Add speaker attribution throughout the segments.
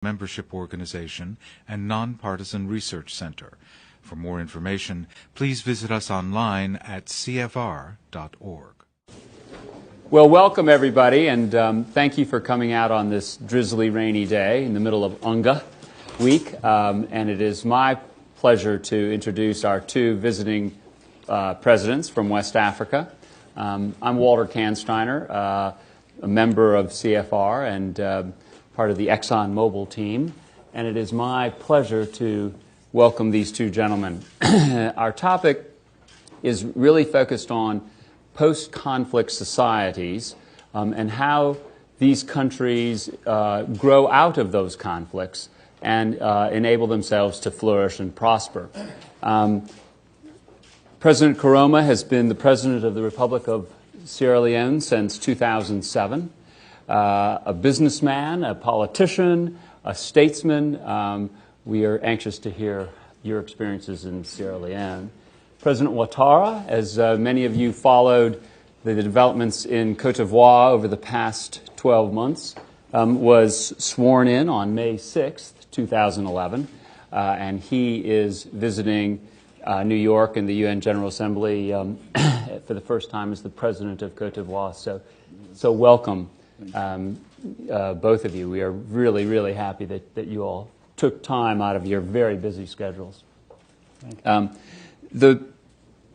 Speaker 1: membership organization and nonpartisan research center. For more information, please visit us online at cfr.org.
Speaker 2: Well, welcome everybody, and thank you for coming out on this drizzly, rainy day in the middle of Unga week. And it is my pleasure to introduce our two visiting presidents from West Africa. I'm Walter Kansteiner, a member of CFR and part of the ExxonMobil team, and it is my pleasure to welcome these two gentlemen. Our topic is really focused on post-conflict societies and how these countries grow out of those conflicts and enable themselves to flourish and prosper. President Koroma has been the President of the Republic of Sierra Leone since 2007. A businessman, a politician, a statesman. We are anxious to hear your experiences in Sierra Leone. President Ouattara, as many of you followed the developments in Côte d'Ivoire over the past 12 months, was sworn in on May 6th, 2011, and he is visiting New York and the UN General Assembly for the first time as the President of Côte d'Ivoire. So welcome, both of you. We are really, really happy that you all took time out of your very busy schedules. The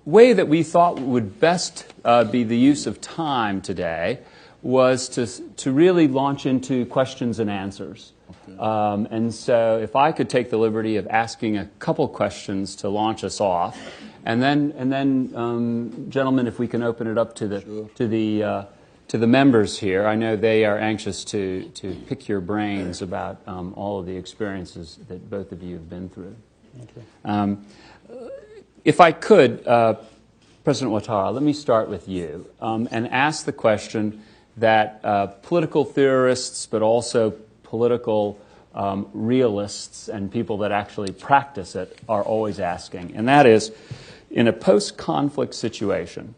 Speaker 2: way that we thought would best be the use of time today was to really launch into questions and answers. Okay. And so if I could take the liberty of asking a couple questions to launch us off, and then gentlemen, if we can open it up to the members here. I know they are anxious to pick your brains about all of the experiences that both of you have been through. Okay. If I could, President Ouattara, let me start with you and ask the question that political theorists, but also political realists and people that actually practice it are always asking, and that is, in a post-conflict situation,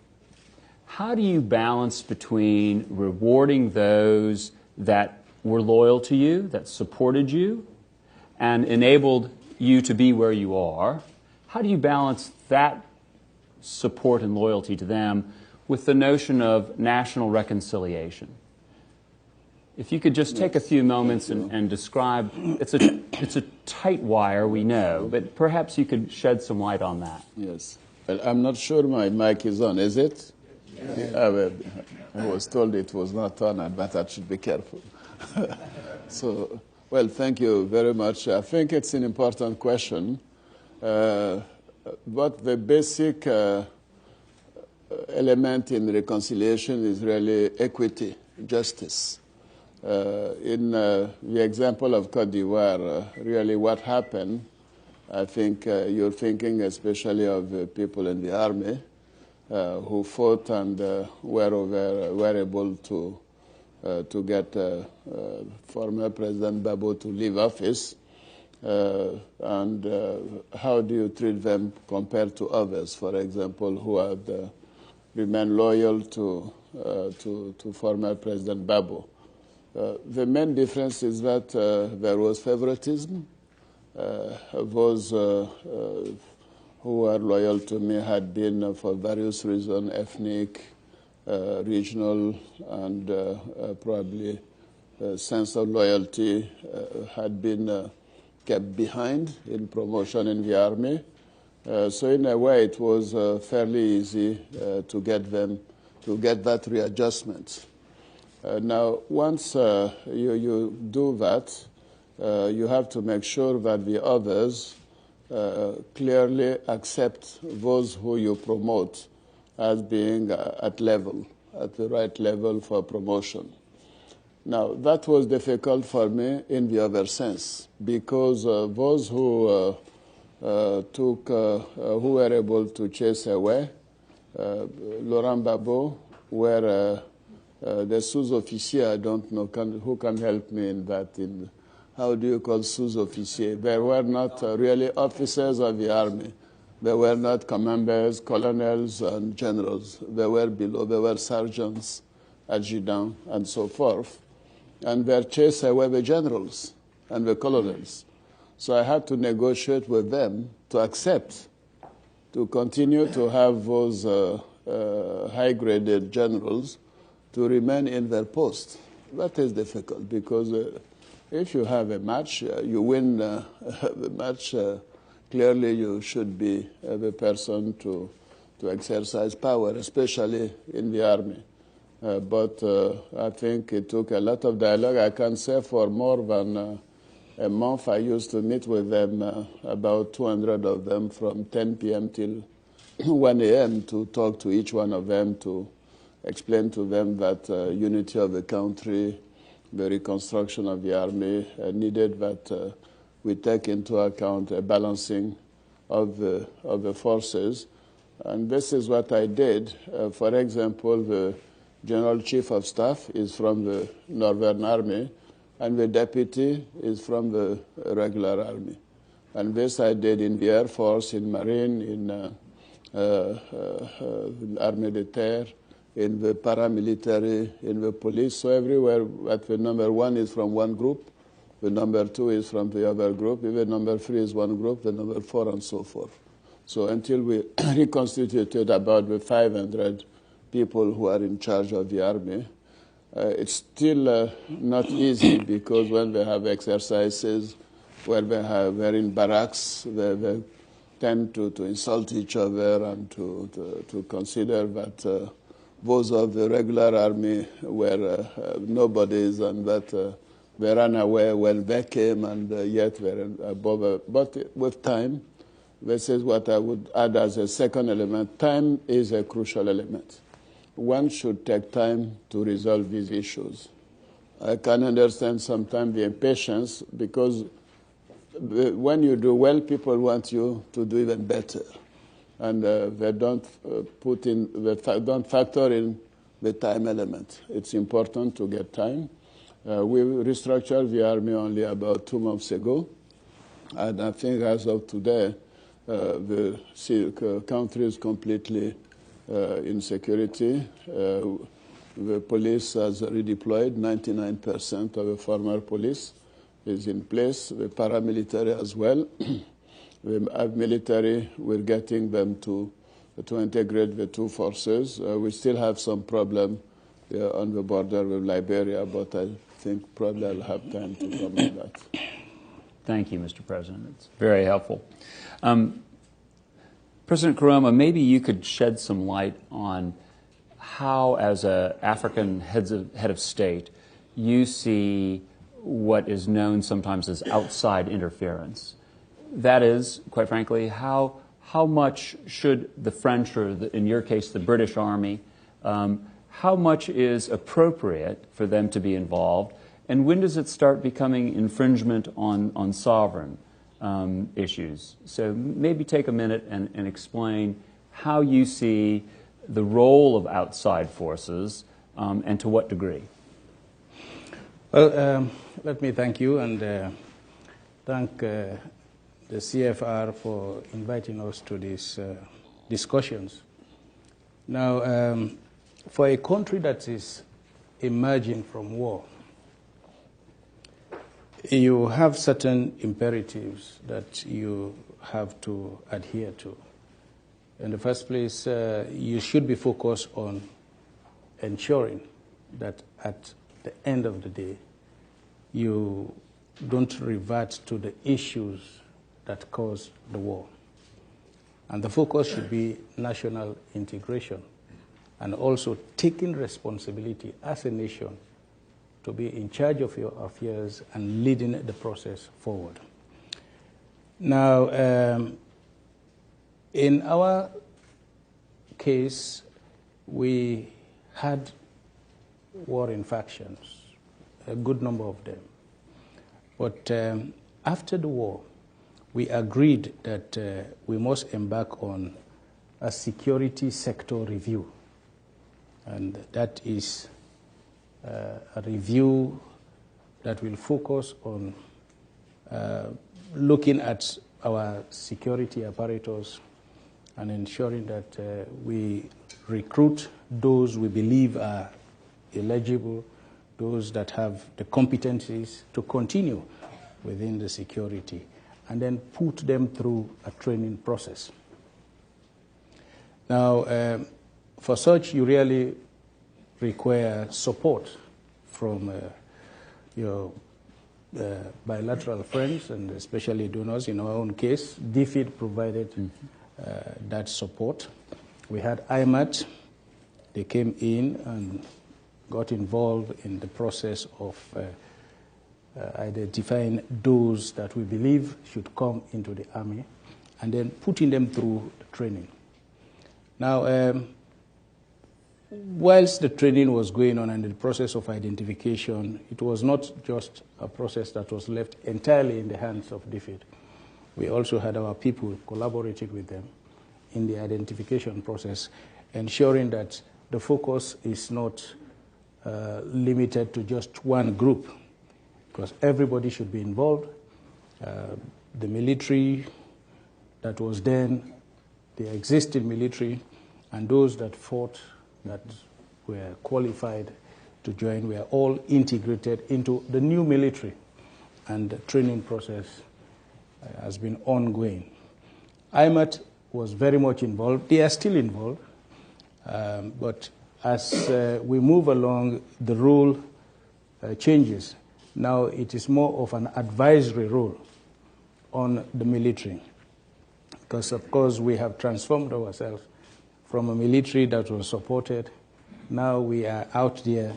Speaker 2: how do you balance between rewarding those that were loyal to you, that supported you, and enabled you to be where you are? How do you balance that support and loyalty to them with the notion of national reconciliation? If you could just take a few moments and describe, it's a tight wire, we know, but perhaps you could shed some light on that.
Speaker 3: Yes. Well, I'm not sure my mic is on, is it? Yeah. I was told it was not on, but I should be careful. So, well, thank you very much. I think it's an important question. But the basic element in reconciliation is really equity, justice. In the example of Côte d'Ivoire, really what happened, I think you're thinking especially of people in the army who fought and were able to get former President Gbagbo to leave office. And how do you treat them compared to others, for example, who had remained loyal to former President Gbagbo? The main difference is that there was favoritism. Those who were loyal to me had been, for various reasons, ethnic, regional, and probably sense of loyalty had been kept behind in promotion in the army. So in a way, it was fairly easy to get them to get that readjustment. Now, once you do that, you have to make sure that the others clearly accept those who you promote as being at the right level for promotion. Now, that was difficult for me in the other sense, because those who who were able to chase away Laurent Gbagbo were the sous-officiers. I don't know who can help me in that. How do you call sous-officiers? They were not really officers of the army. They were not commanders, colonels, and generals. They were below. They were sergeants, adjutants, and so forth. And they chased away the generals. and the colonels. So I had to negotiate with them to accept to continue to have those high-graded generals to remain in their post. That is difficult because if you have a match, you win the match, clearly you should be the person to exercise power, especially in the army. But I think it took a lot of dialogue. I can say for more than a month I used to meet with them, about 200 of them, from 10 p.m. till 1 a.m. to talk to each one of them, to explain to them that unity of the country, the reconstruction of the army needed that we take into account a balancing of the forces. And this is what I did. For example, the General Chief of Staff is from the Northern Army, and the deputy is from the regular army. And this I did in the Air Force, in Marine, in Armée de Terre, in the paramilitary, in the police. So everywhere, but the number one is from one group, the number two is from the other group, even number three is one group, the number four, and so forth. So until we reconstituted about the 500 people who are in charge of the army, it's still not easy because when they have exercises, where they're in barracks, they tend to insult each other and to consider that those of the regular army were nobodies and that they ran away when they came and yet they're above. But with time, this is what I would add as a second element. Time is a crucial element. One should take time to resolve these issues. I can understand sometimes the impatience because when you do well, people want you to do even better. And they don't don't factor in the time element. It's important to get time. We restructured the army only about 2 months ago. And I think as of today, the country is completely in security. The police has redeployed. 99% of the former police is in place. The paramilitary as well. The military, we're getting them to integrate the two forces. We still have some problem on the border with Liberia, but I think probably I'll have time to come on that.
Speaker 2: Thank you, Mr. President. It's very helpful. President Karoma, maybe you could shed some light on how, as an African head of state, you see what is known sometimes as outside interference. That is, quite frankly, how much should the French, or in your case, the British Army, how much is appropriate for them to be involved, and when does it start becoming infringement on sovereign issues? So maybe take a minute and explain how you see the role of outside forces and to what degree.
Speaker 4: Well, let me thank you and thank the CFR for inviting us to these discussions. Now, for a country that is emerging from war, you have certain imperatives that you have to adhere to. In the first place, you should be focused on ensuring that at the end of the day, you don't revert to the issues that caused the war. And the focus should be national integration and also taking responsibility as a nation to be in charge of your affairs and leading the process forward. Now, in our case, we had warring factions, a good number of them. But after the war, we agreed that we must embark on a security sector review. And that is a review that will focus on looking at our security apparatus and ensuring that we recruit those we believe are eligible, those that have the competencies to continue within the security, and then put them through a training process. Now, for such, you really require support from your bilateral friends and especially donors. In our own case, DFID provided that support. We had IMAT. They came in and got involved in the process of identifying those that we believe should come into the army and then putting them through the training. Now, whilst the training was going on and the process of identification, it was not just a process that was left entirely in the hands of DFID. We also had our people collaborating with them in the identification process, ensuring that the focus is not limited to just one group, because everybody should be involved. The military that was then, the existing military, and those that fought, that were qualified to join, were all integrated into the new military, and the training process has been ongoing. IMAT was very much involved. They are still involved, but as we move along, the role changes. Now it is more of an advisory role on the military, because of course we have transformed ourselves from a military that was supported. Now we are out there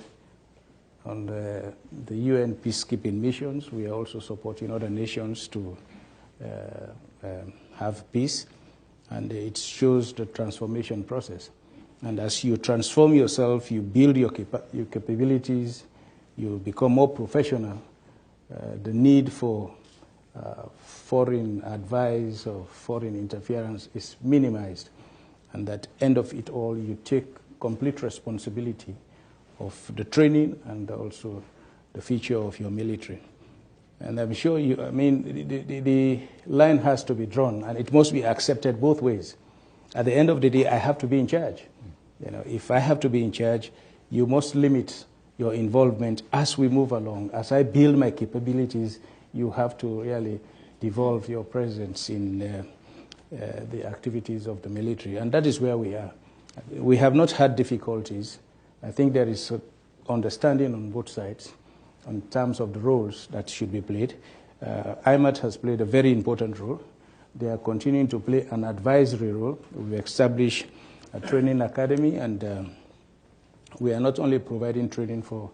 Speaker 4: on the UN peacekeeping missions. We are also supporting other nations to have peace, and it shows the transformation process. And as you transform yourself, you build your capabilities, you become more professional, the need for foreign advice or foreign interference is minimized. And at the end of it all, you take complete responsibility of the training and also the future of your military. And I'm sure you, I mean, the line has to be drawn, and it must be accepted both ways. At the end of the day, I have to be in charge. You know, if I have to be in charge, you must limit your involvement as we move along. As I build my capabilities, you have to really devolve your presence in the activities of the military. And that is where we are. We have not had difficulties. I think there is understanding on both sides in terms of the roles that should be played. IMAT has played a very important role. They are continuing to play an advisory role. We established a training academy, and we are not only providing training for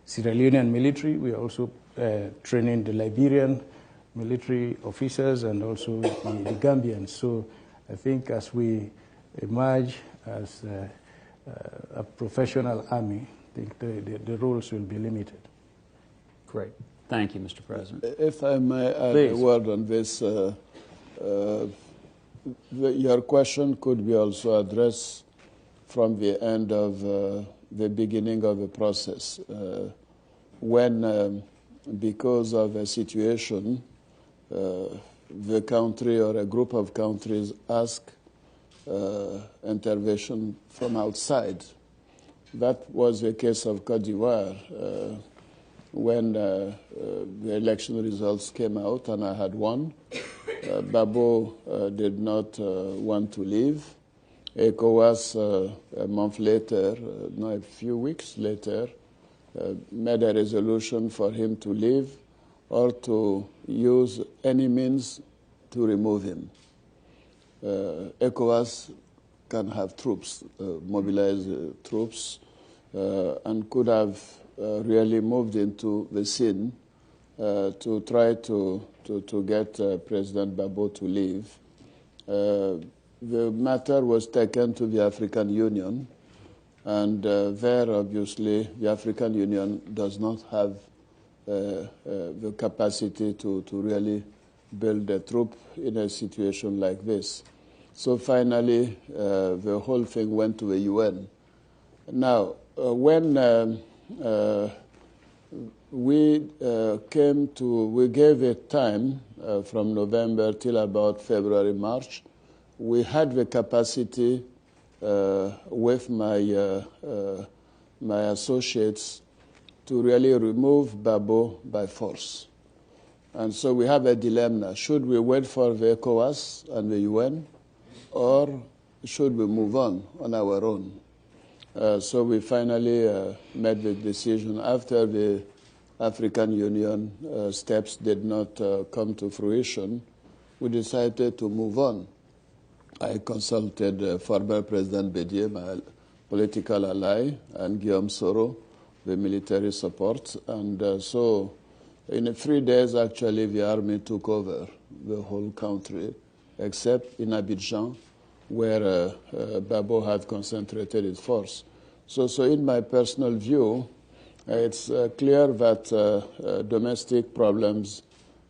Speaker 4: Sierra Leonean military, we are also training the Liberian military officers and also the Gambians. So I think as we emerge as a professional army, I think the roles will be limited.
Speaker 2: Great. Thank you, Mr. President.
Speaker 3: If I may add
Speaker 2: Please.
Speaker 3: a word on this, your question could be also addressed from the end of the beginning of the process, when, because of a situation, the country or a group of countries ask intervention from outside. That was the case of Côte d'Ivoire. When the election results came out and I had won, Babo did not want to leave. ECOWAS, a month later, no, a few weeks later, made a resolution for him to leave or to use any means to remove him. ECOWAS can have troops, mobilize troops, and could have really moved into the scene to try to get President Babo to leave. The matter was taken to the African Union, and there, obviously, the African Union does not have the capacity to really build a troop in a situation like this. So finally, the whole thing went to the UN. Now, when we gave it time from November till about February, March. We had the capacity with my associates to really remove Babo by force. And so we have a dilemma. Should we wait for the ECOWAS and the UN, or should we move on our own? So we finally made the decision after the African Union steps did not come to fruition. We decided to move on. I consulted former President Bédié, my political ally, and Guillaume Soro, the military support. And so in 3 days, actually, the army took over the whole country, except in Abidjan, where Babo had concentrated its force. So in my personal view, it's clear that domestic problems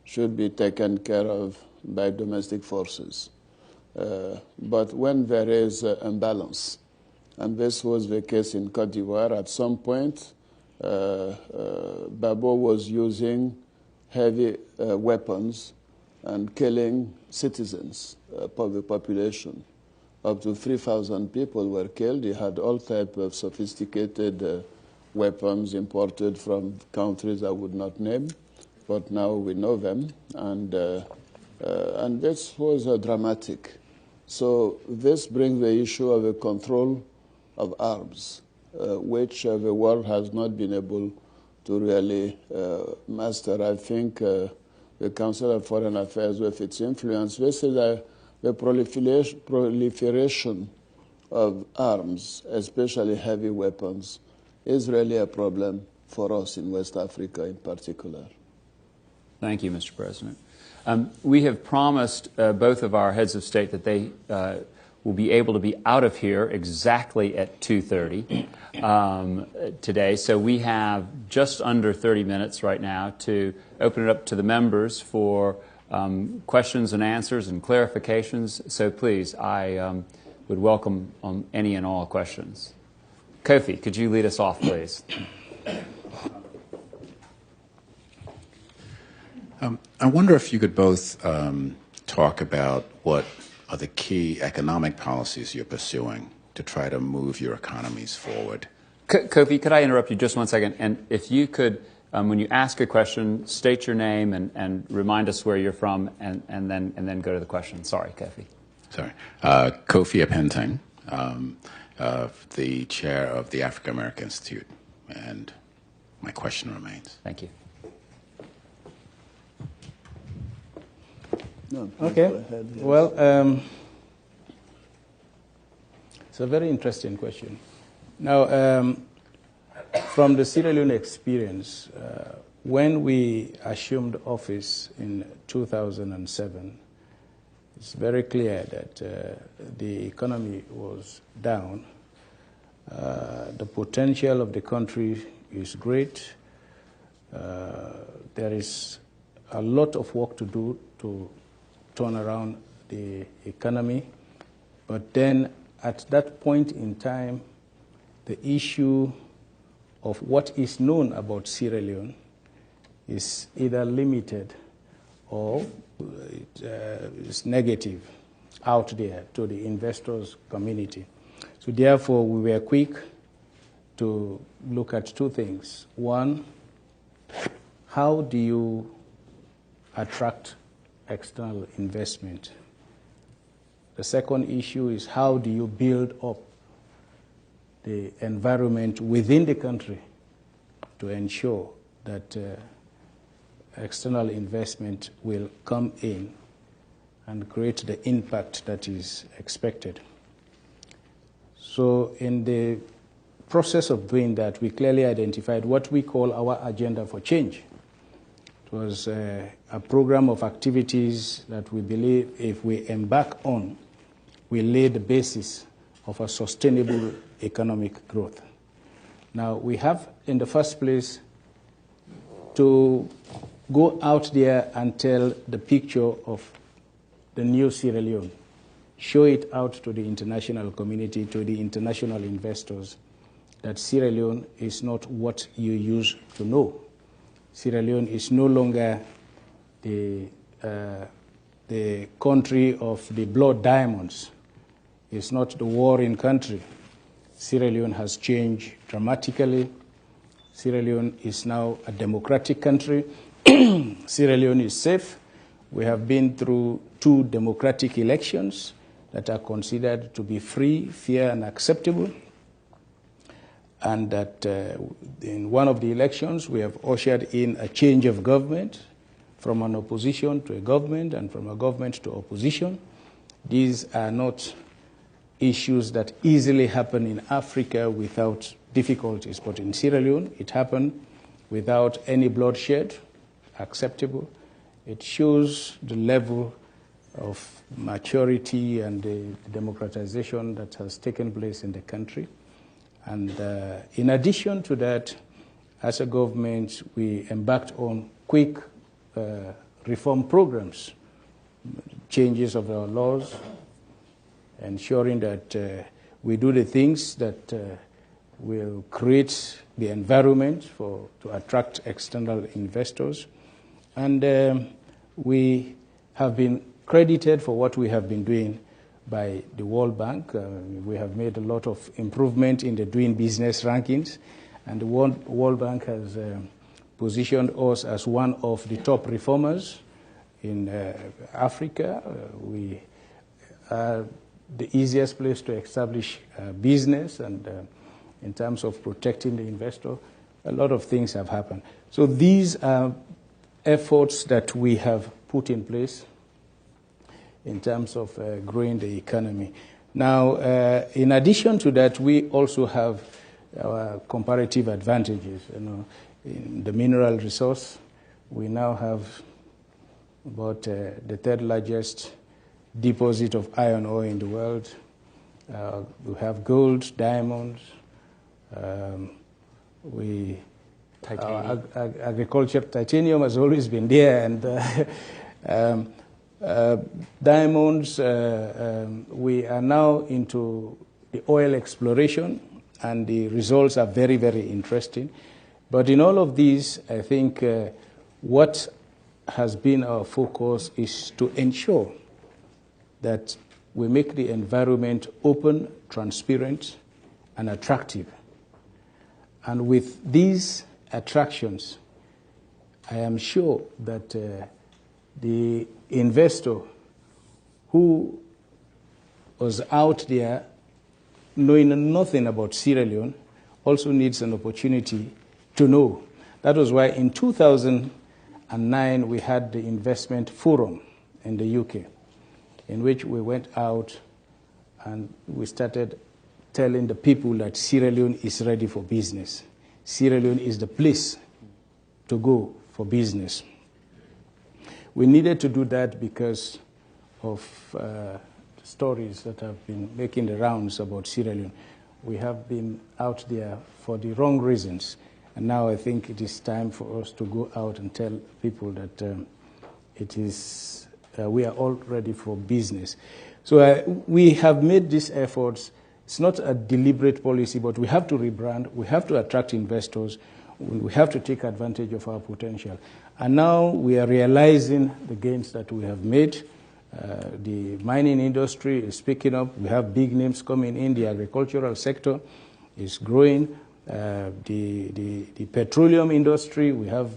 Speaker 3: should be taken care of by domestic forces. But when there is imbalance, and this was the case in Côte d'Ivoire, at some point, Babo was using heavy weapons and killing citizens of the population. Up to 3,000 people were killed. He had all types of sophisticated weapons imported from countries I would not name, but now we know them. And this was dramatic. So this brings the issue of the control of arms, which the world has not been able to really master. I think the Council of Foreign Affairs, with its influence, this is the proliferation of arms, especially heavy weapons, is really a problem for us in West Africa in particular.
Speaker 2: Thank you, Mr. President. We have promised both of our heads of state that they will be able to be out of here exactly at 2:30 today. So we have just under 30 minutes right now to open it up to the members for questions and answers and clarifications. So please, I would welcome any and all questions. Kofi, could you lead us off, please?
Speaker 5: I wonder if you could both talk about what are the key economic policies you're pursuing to try to move your economies forward.
Speaker 2: Kofi, could I interrupt you just 1 second? And if you could, when you ask a question, state your name and remind us where you're from, and then go to the question. Sorry, Kofi.
Speaker 5: Sorry. Kofi Apenteng, the chair of the African American Institute. And my question remains.
Speaker 2: Thank you.
Speaker 3: No,
Speaker 4: okay.
Speaker 3: Go ahead, yes.
Speaker 4: Well, it's a very interesting question. Now, from the Sierra Leone experience, when we assumed office in 2007, it's very clear that the economy was down. The potential of the country is great. There is a lot of work to do to turn around the economy. But then at that point in time, the issue of what is known about Sierra Leone is either limited or is negative out there to the investors community. So therefore, we were quick to look at two things. One, how do you attract external investment? The second issue is how do you build up the environment within the country to ensure that external investment will come in and create the impact that is expected. So in the process of doing that, we clearly identified what we call our agenda for change. It was a program of activities that we believe if we embark on, we lay the basis of a sustainable economic growth. Now, we have, in the first place, to go out there and tell the picture of the new Sierra Leone, show it out to the international community, to the international investors, that Sierra Leone is not what you used to know. Sierra Leone is no longer the country of the blood diamonds. It's not the warring country. Sierra Leone has changed dramatically. Sierra Leone is now a democratic country. Sierra Leone is safe. We have been through 2 democratic elections that are considered to be free, fair, and acceptable. And that in one of the elections, we have ushered in a change of government from an opposition to a government and from a government to opposition. These are not issues that easily happen in Africa without difficulties. But in Sierra Leone, it happened without any bloodshed, acceptable. It shows the level of maturity and the democratization that has taken place in the country. And in addition to that, as a government, we embarked on quick reform programs, changes of our laws, ensuring that we do the things that will create the environment to attract external investors. And we have been credited for what we have been doing by the World Bank. We have made a lot of improvement in the doing business rankings, and the World Bank has positioned us as one of the top reformers in Africa. We are the easiest place to establish business, and in terms of protecting the investor, a lot of things have happened. So these are efforts that we have put in place in terms of growing the economy. Now, in addition to that, we also have our comparative advantages. In the mineral resource, we now have about the 3rd largest deposit of iron ore in the world. We have gold, diamonds. Our agriculture, titanium has always been there, and diamonds, we are now into the oil exploration, and the results are very, very interesting. But in all of these, I think what has been our focus is to ensure that we make the environment open, transparent, and attractive. And with these attractions, I am sure that the investor who was out there knowing nothing about Sierra Leone also needs an opportunity to know. That was why in 2009 we had the investment forum in the UK, in which we went out and we started telling the people that Sierra Leone is ready for business. Sierra Leone is the place to go for business. We needed to do that because of stories that have been making the rounds about Sierra Leone. We have been out there for the wrong reasons, and now I think it is time for us to go out and tell people that we are all ready for business. So we have made these efforts. It's not a deliberate policy, but we have to rebrand, we have to attract investors, we have to take advantage of our potential. And now we are realizing the gains that we have made. The mining industry is picking up. We have big names coming in. The agricultural sector is growing. The petroleum industry, we have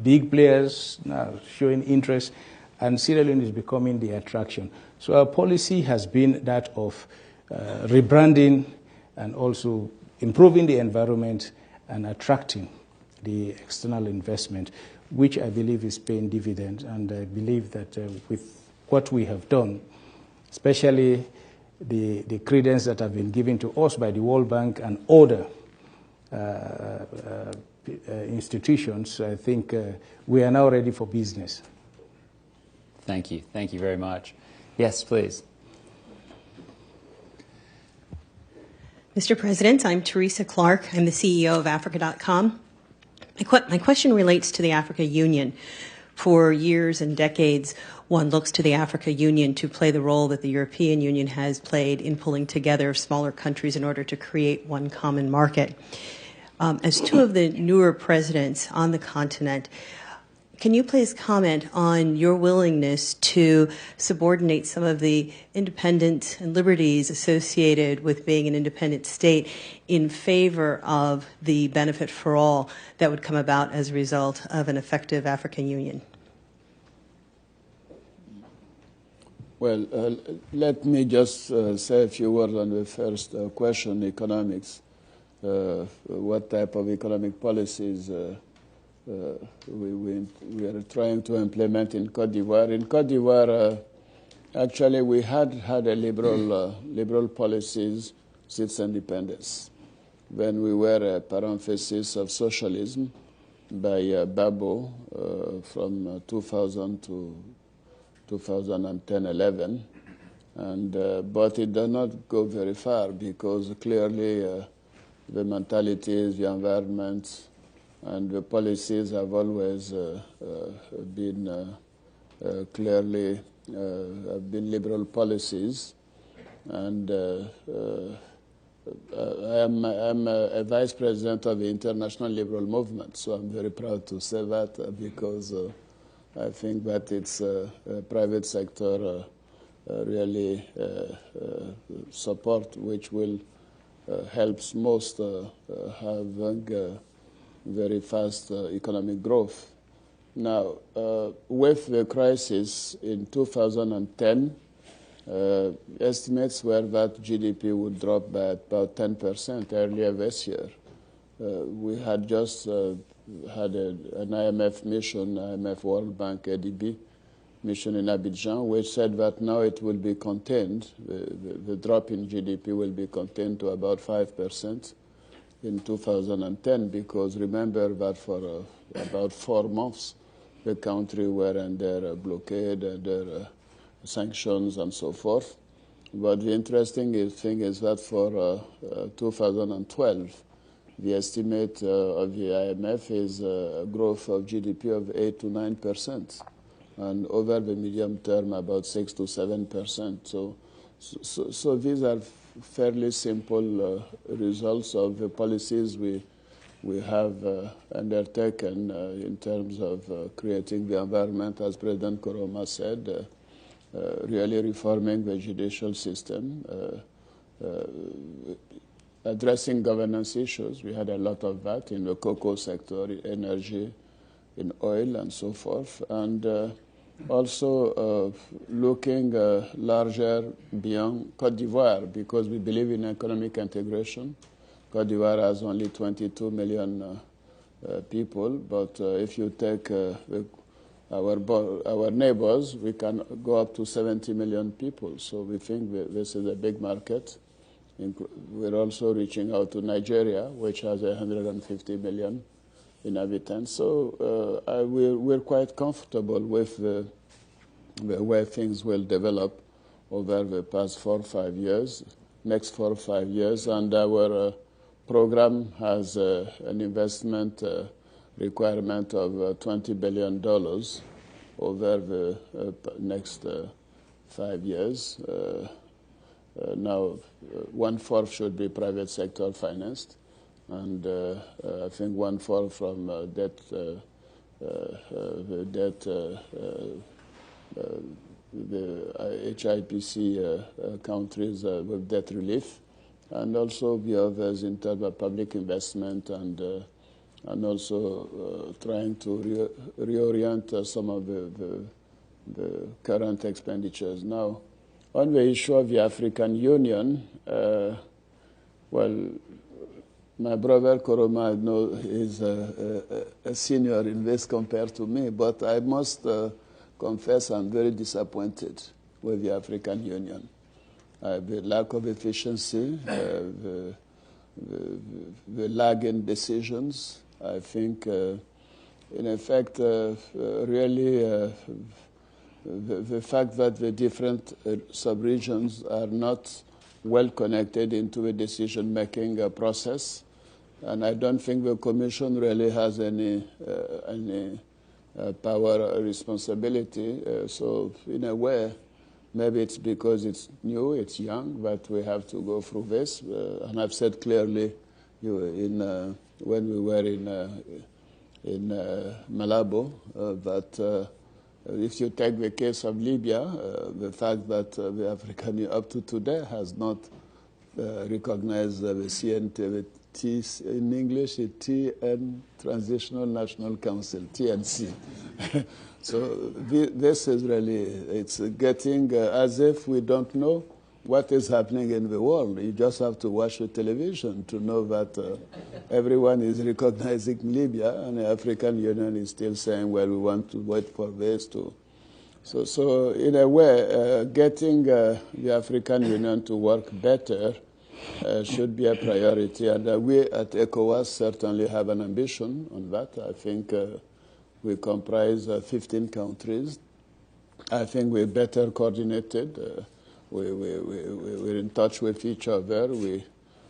Speaker 4: big players now showing interest, and Sierra Leone is becoming the attraction. So our policy has been that of rebranding and also improving the environment and attracting the external investment, which I believe is paying dividends. And I believe that with what we have done, especially the credence that have been given to us by the World Bank and other institutions, I think we are now ready for business.
Speaker 2: Thank you. Thank you very much. Yes, please.
Speaker 6: Mr. President, I'm Teresa Clark. I'm the CEO of Africa.com. My question relates to the Africa Union. For years and decades, one looks to the Africa Union to play the role that the European Union has played in pulling together smaller countries in order to create one common market. As two of the newer presidents on the continent, can you please comment on your willingness to subordinate some of the independence and liberties associated with being an independent state in favor of the benefit for all that would come about as a result of an effective African Union?
Speaker 3: Well, let me just say a few words on the first question, economics. What type of economic policies we are trying to implement in Côte d'Ivoire. In Côte d'Ivoire, actually, we had a liberal policies since independence. When we were a parenthesis of socialism by Babo from 2000 to 2010-11, but it did not go very far because clearly the mentalities, the environment, and the policies have always been clearly been liberal policies. And I'm a vice president of the International Liberal Movement, so I'm very proud to say that because I think that it's private sector really support which will helps most having very fast economic growth. Now, with the crisis in 2010, estimates were that GDP would drop by about 10% earlier this year. We had just had an IMF mission, IMF World Bank ADB mission in Abidjan, which said that now it will be contained, the drop in GDP will be contained to about 5% in 2010, because remember that for about 4 months the country were under blockade, under sanctions and so forth. But the interesting thing is that for 2012, the estimate of the IMF is a growth of GDP of 8 to 9%, and over the medium term about 6 to 7%. So these are fairly simple results of the policies we have undertaken in terms of creating the environment, as President Koroma said, really reforming the judicial system, addressing governance issues. We had a lot of that in the cocoa sector, energy, in oil, and so forth. And also looking larger beyond Côte d'Ivoire, because we believe in economic integration. Côte d'Ivoire has only 22 million people, but if you take our neighbors, we can go up to 70 million people. So we think this is a big market. We're also reaching out to Nigeria, which has 150 million inhabitants. So we're quite comfortable with the way things will develop over the past 4 or 5 years, next 4 or 5 years. And our program has an investment requirement of $20 billion over the next 5 years. Now, 1/4 should be private sector financed, and I think 1/4 from debt, the HIPC countries with debt relief, and also the others in terms of public investment and also trying to reorient some of the current expenditures. Now, on the issue of the African Union, well, my brother Koroma is a senior in this compared to me, but I must confess I'm very disappointed with the African Union. The lack of efficiency, the lag in decisions, I think, in effect, really the fact that the different sub-regions are not well connected into the decision-making process, and I don't think the Commission really has any power or responsibility. So in a way, maybe it's because it's new, it's young, but we have to go through this. And I've said clearly when we were in in Malabo, that if you take the case of Libya, the fact that the African Union up to today has not recognized the CNT, the T in English, the TN Transitional National Council, TNC. So this is really, it's getting as if we don't know what is happening in the world. You just have to watch the television to know that everyone is recognizing Libya, and the African Union is still saying, well, we want to wait for this to. So in a way, getting the African Union to work better should be a priority. And we at ECOWAS certainly have an ambition on that. I think we comprise 15 countries. I think we're better coordinated. We're in touch with each other. We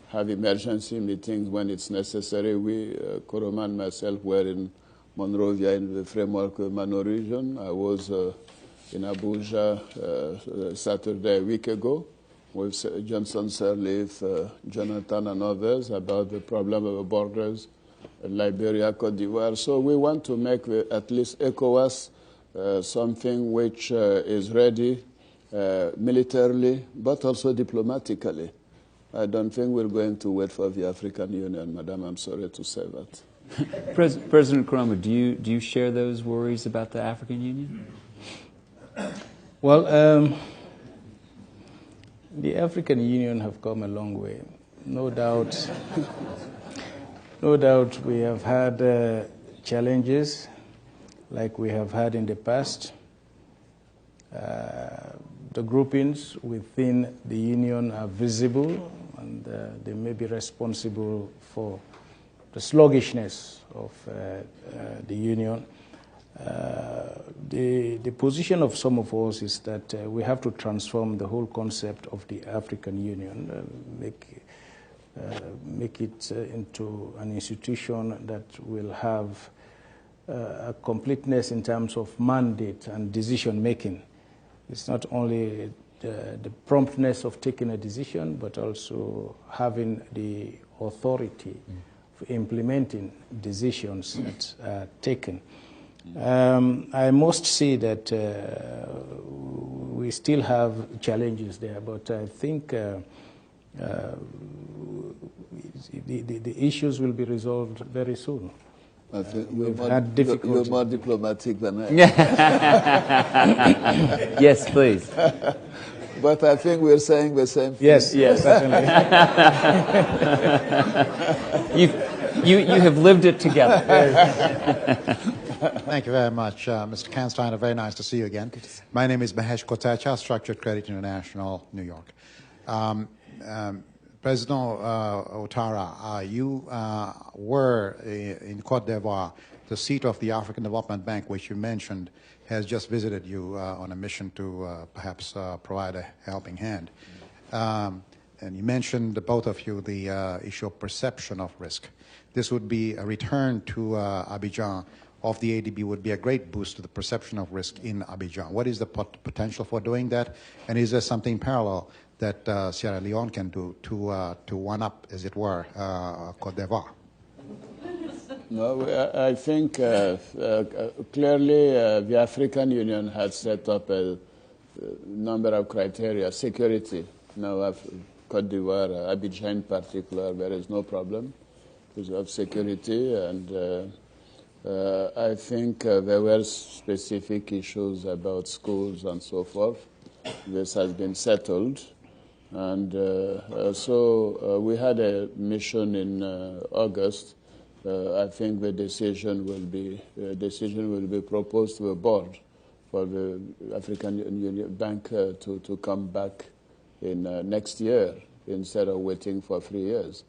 Speaker 3: have emergency meetings when it's necessary. We, Kuruma and myself, were in Monrovia in the framework of Mano region. I was in Abuja Saturday, a week ago, with Johnson Sirleaf, Jonathan and others about the problem of the borders, Liberia, Cote d'Ivoire. So we want to make at least ECOWAS something which is ready militarily, but also diplomatically. I don't think we're going to wait for the African Union, Madam. I'm sorry to say that.
Speaker 2: President Kuruma, do you share those worries about the African Union?
Speaker 4: Well, the African Union have come a long way. No doubt, no doubt we have had challenges like we have had in the past. The groupings within the Union are visible, and they may be responsible for the sluggishness of the Union. The position of some of us is that we have to transform the whole concept of the African Union, make it into an institution that will have a completeness in terms of mandate and decision making. It's not only the promptness of taking a decision, but also having the authority for implementing decisions that are taken. I must say that we still have challenges there, but I think the issues will be resolved very soon.
Speaker 3: I think
Speaker 4: you're
Speaker 3: more diplomatic than I.
Speaker 2: Yes, please.
Speaker 3: But I think we're saying the same thing.
Speaker 4: Yes, yes, certainly.
Speaker 2: You have lived it together.
Speaker 7: Thank you very much, Mr. Kansteiner. Very nice to see you again. My name is Mahesh Kotecha, Structured Credit International, New York. President Ouattara, you were in Cote d'Ivoire. The seat of the African Development Bank, which you mentioned, has just visited you on a mission to perhaps provide a helping hand. And you mentioned, both of you, the issue of perception of risk. This would be a return to Abidjan of the ADB would be a great boost to the perception of risk in Abidjan. What is the potential for doing that? And is there something parallel that Sierra Leone can do to one up, as it were, Cote d'Ivoire?
Speaker 3: No, I think clearly the African Union has set up a number of criteria. Security. Now, Cote d'Ivoire, Abidjan in particular, there is no problem because of security. And I think there were specific issues about schools and so forth. This has been settled. And so we had a mission in August. I think the decision will be proposed to the board for the African Union Bank to come back in next year instead of waiting for 3 years.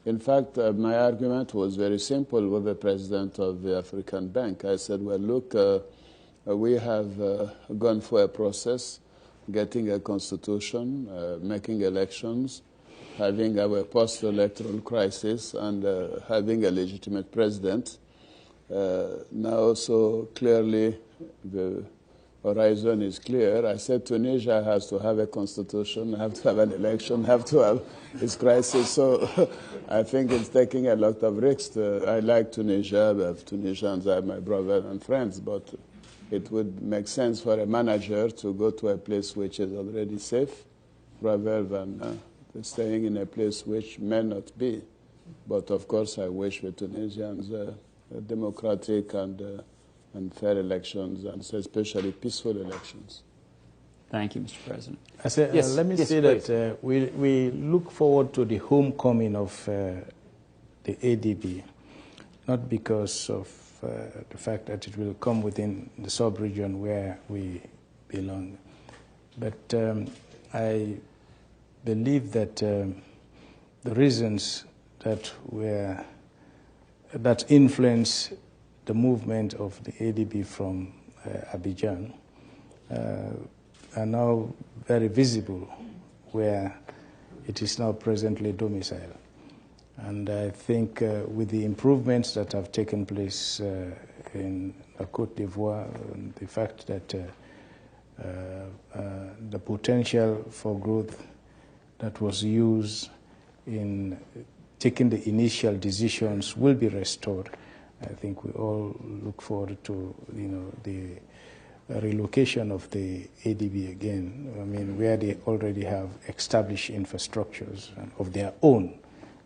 Speaker 3: In fact, my argument was very simple with the president of the African Bank. I said, well, look, we have gone for a process, getting a constitution, making elections, having our post-electoral crisis, and having a legitimate president. Now, so clearly, the horizon is clear. I said Tunisia has to have a constitution, have to have an election, have to have its crisis. So I think it's taking a lot of risks. I like Tunisia. Tunisians are my brothers and friends, but it would make sense for a manager to go to a place which is already safe rather than staying in a place which may not be. But of course, I wish the Tunisians democratic and fair elections, and especially peaceful elections.
Speaker 2: Thank you, Mr. President.
Speaker 4: Yes, let me say
Speaker 2: please.
Speaker 4: that we look forward to the homecoming of the ADB, not because of the fact that it will come within the sub-region where we belong, but I believe that the reasons that influence the movement of the ADB from Abidjan are now very visible where it is now presently domiciled. And I think with the improvements that have taken place in Côte d'Ivoire, and the fact that the potential for growth that was used in taking the initial decisions will be restored, I think we all look forward to, the relocation of the ADB again. I mean, where they already have established infrastructures of their own.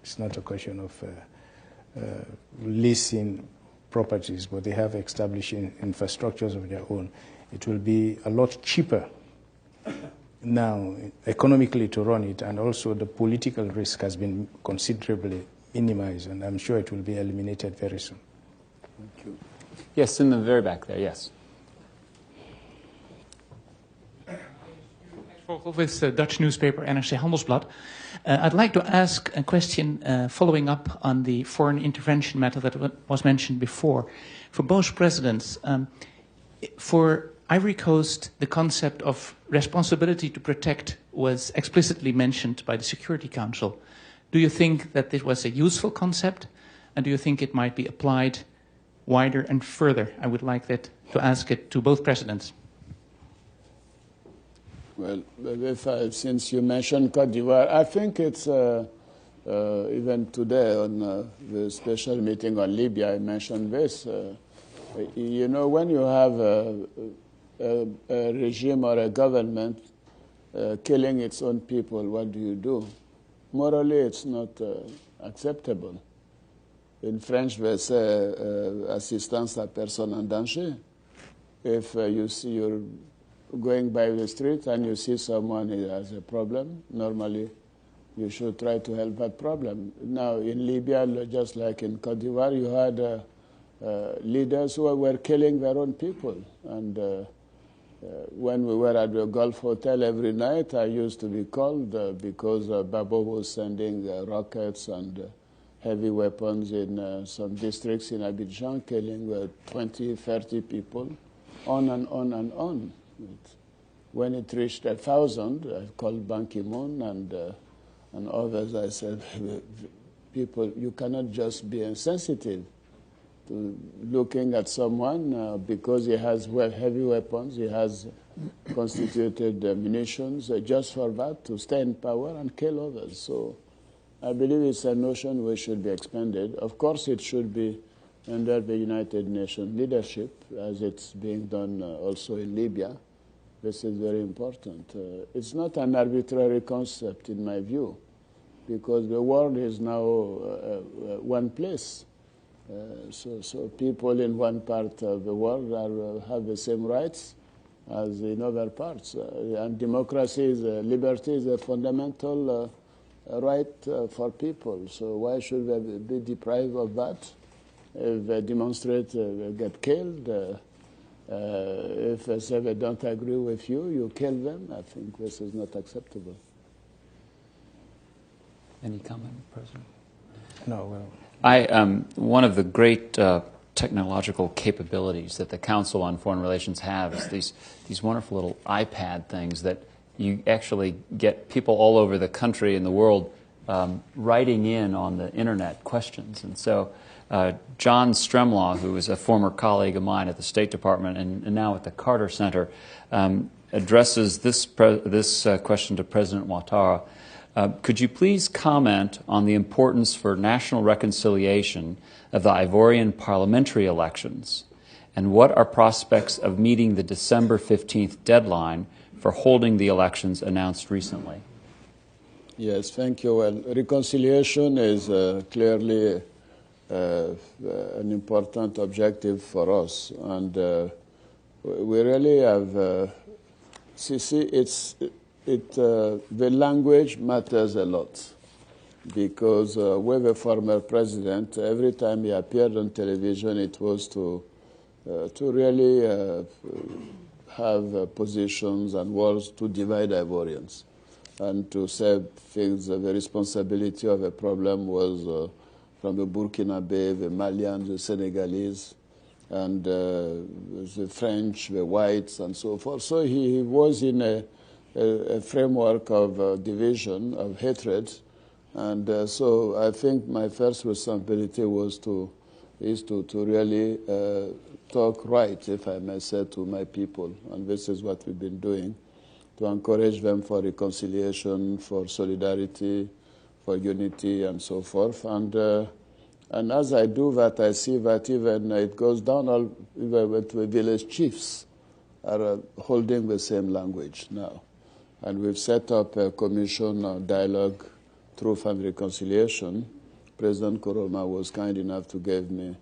Speaker 4: It's not a question of leasing properties, but they have established infrastructures of their own. It will be a lot cheaper now economically to run it, and also the political risk has been considerably minimized, and I'm sure it will be eliminated very soon.
Speaker 3: Thank you.
Speaker 2: Yes, in the very back there, yes.
Speaker 8: With the Dutch newspaper NRC Handelsblad. I'd like to ask a question following up on the foreign intervention matter that was mentioned before. For both presidents, for Ivory Coast, the concept of responsibility to protect was explicitly mentioned by the Security Council. Do you think that this was a useful concept, and do you think it might be applied wider and further? I would like to ask it to both presidents.
Speaker 3: Well, since you mentioned Côte d'Ivoire, I think it's even today on the special meeting on Libya, I mentioned this. When you have a regime or a government killing its own people, what do? Morally, it's not acceptable. In French, they say assistance à personne en danger. If you're going by the street and you see someone who has a problem, normally you should try to help that problem. Now, in Libya, just like in Côte d'Ivoire, you had leaders who were killing their own people. And when we were at the Gulf Hotel every night, I used to be called because Babo was sending rockets and heavy weapons in some districts in Abidjan, killing 20, 30 people, on and on and on. When it reached 1,000, I called Ban Ki-moon and others. I said, people, you cannot just be insensitive to looking at someone because he has heavy weapons, he has constituted munitions, just for that, to stay in power and kill others. So I believe it's a notion which should be expanded. Of course, it should be under the United Nations leadership, as it's being done also in Libya. This is very important. It's not an arbitrary concept, in my view, because the world is now one place. So people in one part of the world have the same rights as in other parts. And democracy, liberty is a fundamental right for people. So why should they be deprived of that? If they demonstrate, they get killed. If they say they don't agree with you, you kill them. I think this is not acceptable.
Speaker 2: Any comment, President?
Speaker 4: No, well.
Speaker 2: One of the great technological capabilities that the Council on Foreign Relations have is these wonderful little iPad things that you actually get people all over the country and the world writing in on the internet questions. And so John Stremlaw, who is a former colleague of mine at the State Department and now at the Carter Center, addresses this question to President Ouattara. Could you please comment on the importance for national reconciliation of the Ivorian parliamentary elections, and what are prospects of meeting the December 15th deadline for holding the elections announced recently?
Speaker 3: Yes, thank you. Well, reconciliation is clearly an important objective for us, and we really have. The language matters a lot, because with the former president, every time he appeared on television, it was to really have positions and words to divide Ivorians, and to say things. The responsibility of the problem was from the Burkinabe, the Malians, the Senegalese, and the French, the whites, and so forth. So he was in a framework of division, of hatred, and so I think my first responsibility is to really talk right, if I may say, to my people, and this is what we've been doing, to encourage them for reconciliation, for solidarity, for unity, and so forth. And as I do that, I see that even it goes down even with the village chiefs are holding the same language now. And we've set up a commission on dialogue, truth and reconciliation. President Koroma was kind enough to give me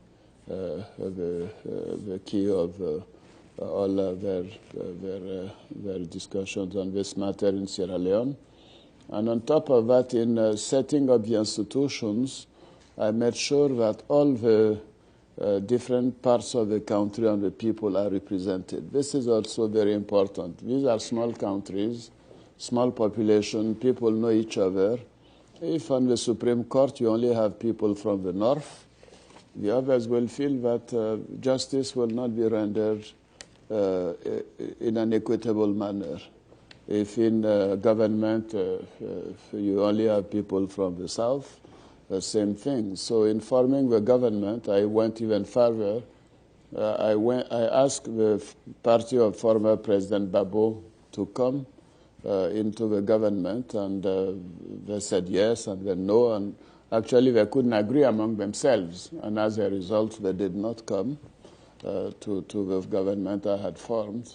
Speaker 3: the key of all their discussions on this matter in Sierra Leone. And on top of that, in setting up the institutions, I made sure that all the different parts of the country and the people are represented. This is also very important. These are small countries, small population, people know each other. If on the Supreme Court you only have people from the north, the others will feel that justice will not be rendered in an equitable manner. If in government you only have people from the south, the same thing. So in forming the government, I went even further. I asked the party of former President Babo to come into the government, and they said yes and then no, and actually they couldn't agree among themselves, and as a result they did not come to the government I had formed.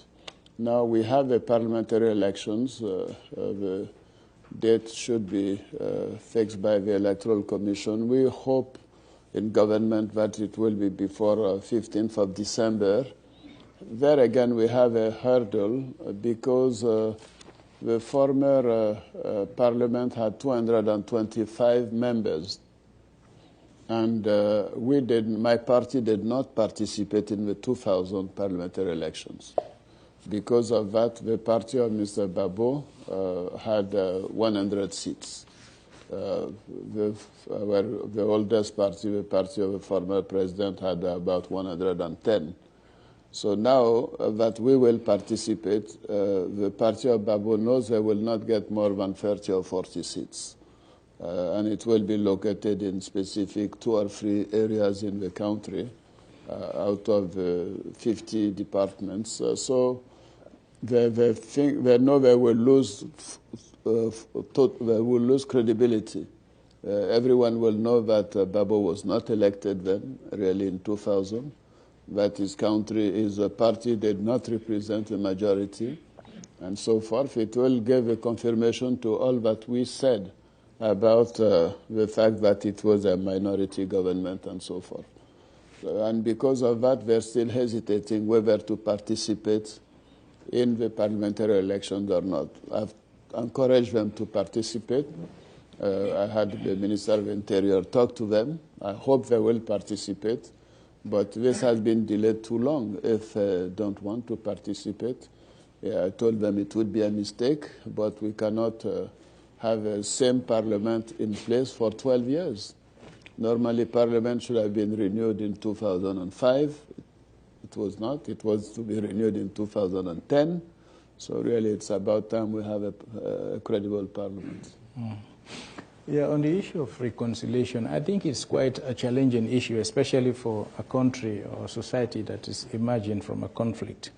Speaker 3: Now we have the parliamentary elections. The date should be fixed by the Electoral Commission. We hope in government that it will be before 15th of December. There again we have a hurdle because the former parliament had 225 members, and my party did not participate in the 2000 parliamentary elections. Because of that, the party of Mr. Babo had 100 seats. The oldest party, the party of the former president, had about 110. So now that we will participate, the party of Babo knows they will not get more than 30 or 40 seats. And it will be located in specific 2 or 3 areas in the country out of 50 departments. So they know they will lose credibility. Everyone will know that Babo was not elected then, really in 2000, that his party did not represent the majority, and so forth. It will give a confirmation to all that we said about the fact that it was a minority government and so forth. And because of that, they're still hesitating whether to participate in the parliamentary elections or not. I've encouraged them to participate. I had the Minister of Interior talk to them. I hope they will participate, but this has been delayed too long if they don't want to participate. I told them it would be a mistake, but we cannot have the same parliament in place for 12 years. Normally, parliament should have been renewed in 2005. It was not. It was to be renewed in 2010. So really, it's about time we have a credible parliament.
Speaker 4: Yeah, on the issue of reconciliation, I think it's quite a challenging issue, especially for a country or society that is emerging from a conflict.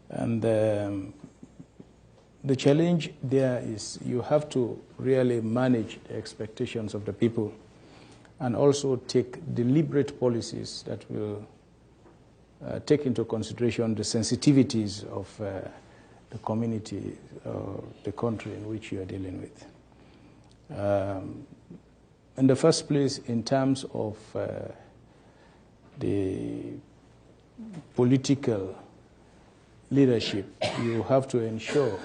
Speaker 4: And the challenge there is you have to really manage the expectations of the people and also take deliberate policies that will take into consideration the sensitivities of the community or the country in which you are dealing with. In the first place, in terms of the political leadership, you have to ensure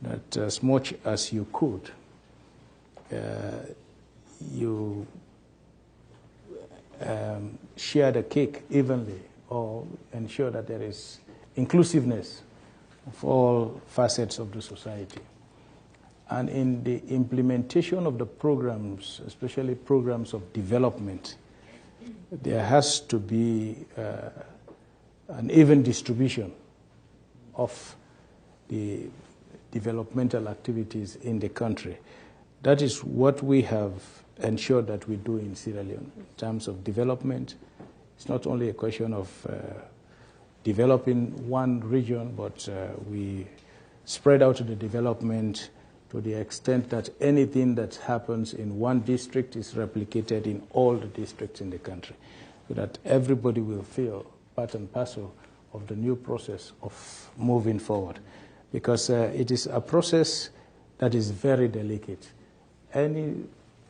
Speaker 4: that as much as you could, you share the cake evenly or ensure that there is inclusiveness of all facets of the society. And in the implementation of the programs, especially programs of development, there has to be an even distribution of the developmental activities in the country. That is what we have ensured that we do in Sierra Leone. In terms of development, it's not only a question of developing one region, but we spread out the development to the extent that anything that happens in one district is replicated in all the districts in the country, so that everybody will feel part and parcel of the new process of moving forward. Because it is a process that is very delicate. Any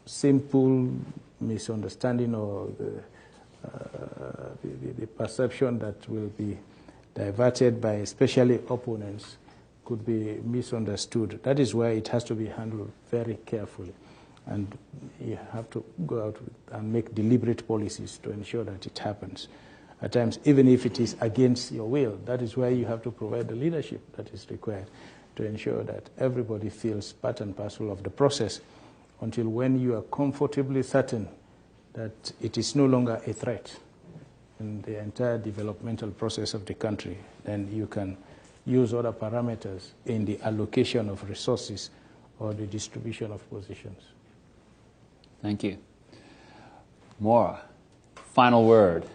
Speaker 4: simple misunderstanding or the perception that will be diverted by especially opponents could be misunderstood. That is why it has to be handled very carefully. And you have to go out and make deliberate policies to ensure that it happens. At times, even if it is against your will, that is why you have to provide the leadership that is required to ensure that everybody feels part and parcel of the process until when you are comfortably certain that it is no longer a threat in the entire developmental process of the country, then you can use other parameters in the allocation of resources or the distribution of positions.
Speaker 2: Thank you. Maura, final word.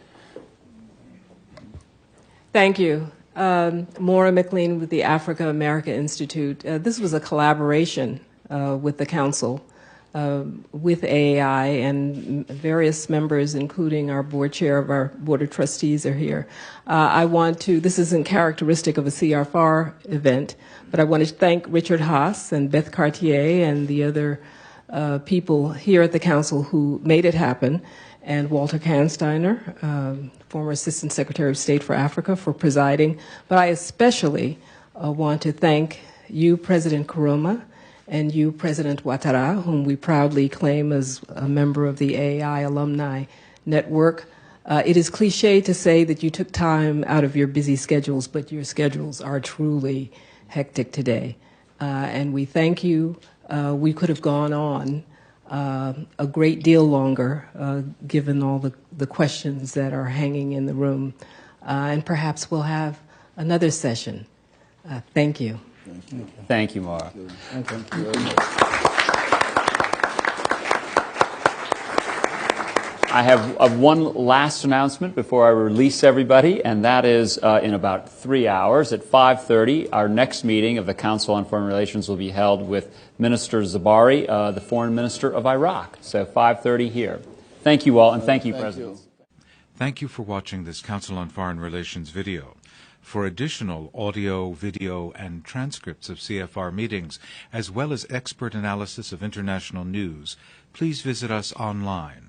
Speaker 9: Thank you. Maura McLean with the Africa America Institute. This was a collaboration with the Council, with AAI, and various members, including our board chair of our Board of Trustees are here. This isn't characteristic of a CFR event, but I want to thank Richard Haas and Beth Cartier and the other people here at the Council who made it happen, and Walter Kansteiner, former Assistant Secretary of State for Africa, for presiding. But I especially want to thank you, President Kuruma, and you, President Ouattara, whom we proudly claim as a member of the AAI Alumni Network. It is cliche to say that you took time out of your busy schedules, but your schedules are truly hectic today. And we thank you. We could have gone on a great deal longer, given all the questions that are hanging in the room. And perhaps we'll have another session. Thank you.
Speaker 2: Thank you, Maura.
Speaker 3: Thank you very much.
Speaker 2: I have one last announcement before I release everybody, and that is in about 3 hours at 5:30, our next meeting of the Council on Foreign Relations will be held with Minister Zabari, the Foreign Minister of Iraq. So 5:30 here. Thank you all, and thank you, Presidents.
Speaker 1: Thank you for watching this Council on Foreign Relations video. For additional audio, video, and transcripts of CFR meetings, as well as expert analysis of international news, please visit us online